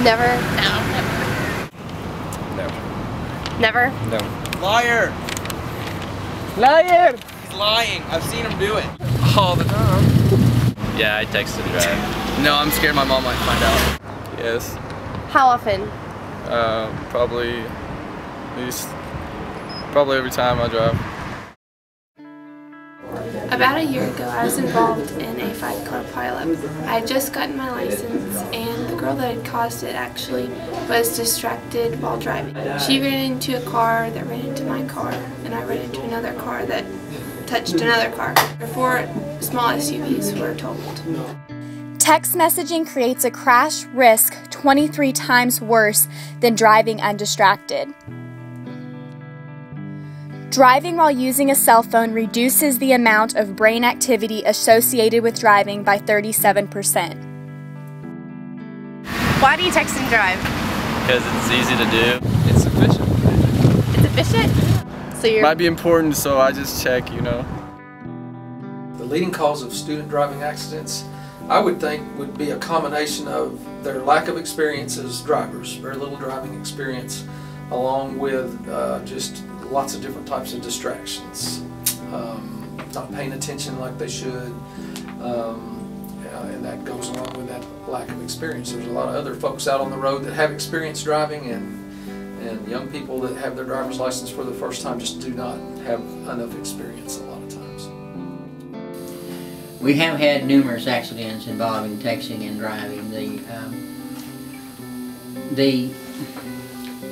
Never? No, never. No. Never? No. Liar! Liar! He's lying. I've seen him do it. All the time. Yeah, I text and drive. No, I'm scared my mom might find out. Yes. How often? Probably at least every time I drive. About a year ago, I was involved in a fight club pileup. I had just gotten my license, and the girl that had caused it actually was distracted while driving. She ran into a car that ran into my car, and I ran into another car that touched another car. 4 small SUVs were totaled. Text messaging creates a crash risk 23 times worse than driving undistracted. Driving while using a cell phone reduces the amount of brain activity associated with driving by 37%. Why do you text and drive? Because it's easy to do. It's efficient. It's efficient? So you're... Might be important, so I just check, you know. The leading cause of student driving accidents, I would think, would be a combination of their lack of experience as drivers, very little driving experience, along with just lots of different types of distractions, not paying attention like they should, and that goes along with that lack of experience. There's a lot of other folks out on the road that have experience driving, and young people that have their driver's license for the first time just do not have enough experience a lot of times. We have had numerous accidents involving texting and driving. The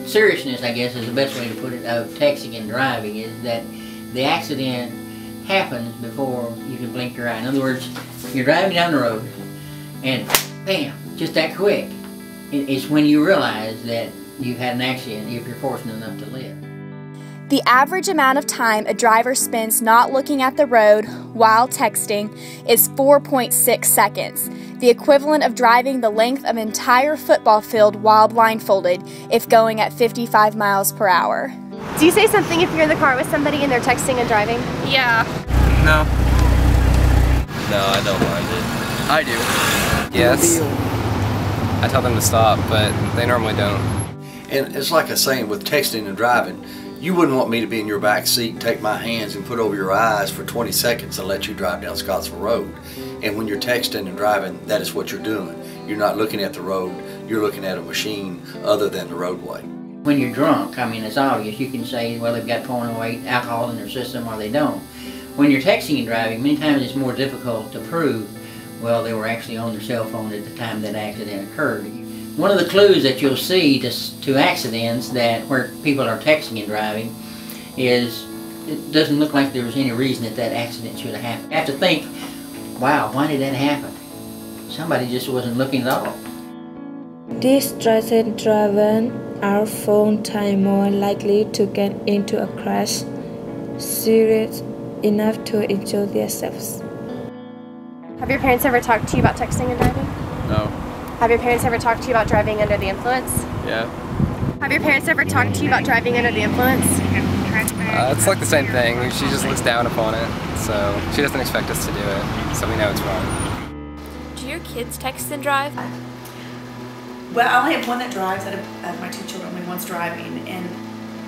seriousness, I guess is the best way to put it, of texting and driving is that the accident happens before you can blink your eye. In other words, you're driving down the road and bam, just that quick. It's when you realize that you've had an accident if you're fortunate enough to live. The average amount of time a driver spends not looking at the road while texting is 4.6 seconds, the equivalent of driving the length of an entire football field while blindfolded if going at 55 miles per hour. Do you say something if you're in the car with somebody and they're texting and driving? Yeah. No. No, I don't mind it. I do. Yes. I tell them to stop, but they normally don't. And it's like I was saying with texting and driving, you wouldn't want me to be in your back seat, take my hands and put over your eyes for 20 seconds and let you drive down Scottsville Road. And when you're texting and driving, that is what you're doing. You're not looking at the road, you're looking at a machine other than the roadway. When you're drunk, I mean, it's obvious. You can say, well, they've got 0.08 alcohol in their system or they don't. When you're texting and driving, many times it's more difficult to prove, well, they were actually on their cell phone at the time that accident occurred. One of the clues that you'll see to accidents where people are texting and driving is it doesn't look like there was any reason that accident should have happened. You have to think, wow, why did that happen? Somebody just wasn't looking at all. Distracted drivers are 4 times more likely to get into a crash serious enough to injure themselves. Have your parents ever talked to you about texting and driving? No. Have your parents ever talked to you about driving under the influence? Yeah. Have your parents ever talked to you about driving under the influence? It's like the same thing. She just looks down upon it, so she doesn't expect us to do it, so we know it's wrong. Do your kids text and drive? Well, I only have one that drives out of my 2 children. Only one's driving, and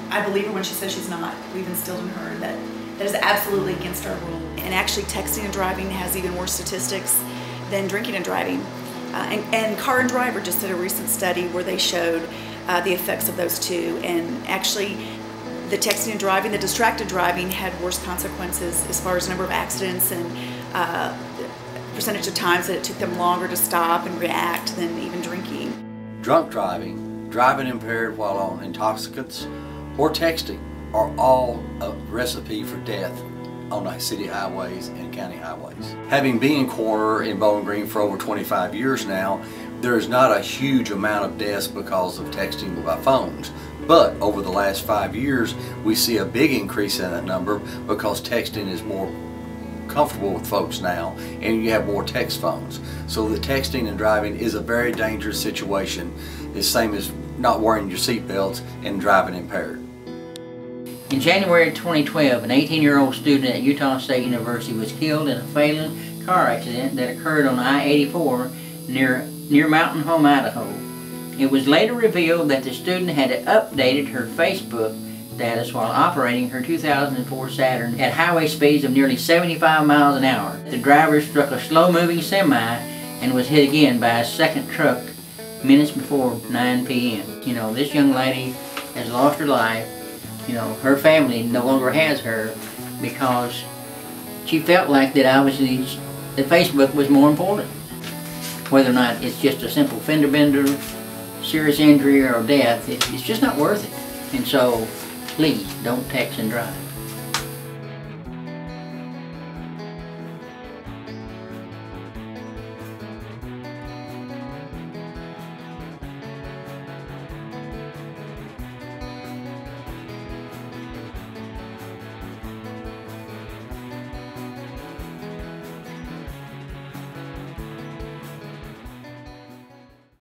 I believe her when she says she's not. We've instilled in her that is absolutely against our rule. And actually texting and driving has even worse statistics than drinking and driving. And Car and Driver just did a recent study where they showed the effects of those two, and actually the texting and driving, the distracted driving had worse consequences as far as number of accidents and percentage of times that it took them longer to stop and react than even drinking. Drunk driving, driving impaired while on intoxicants, or texting are all a recipe for death on our city highways and county highways. Having been in coroner in Bowling Green for over 25 years now, there is not a huge amount of deaths because of texting by phones. But over the last 5 years, we see a big increase in that number because texting is more comfortable with folks now, and you have more text phones. So the texting and driving is a very dangerous situation. It's the same as not wearing your seatbelts and driving impaired. In January 2012, an 18-year-old student at Utah State University was killed in a fatal car accident that occurred on I-84 near Mountain Home, Idaho. It was later revealed that the student had updated her Facebook status while operating her 2004 Saturn at highway speeds of nearly 75 miles an hour. The driver struck a slow-moving semi and was hit again by a second truck minutes before 9 p.m. You know, this young lady has lost her life. You know, her family no longer has her because she felt like that obviously that Facebook was more important. Whether or not it's just a simple fender bender, serious injury or death, it's just not worth it. And so, please don't text and drive.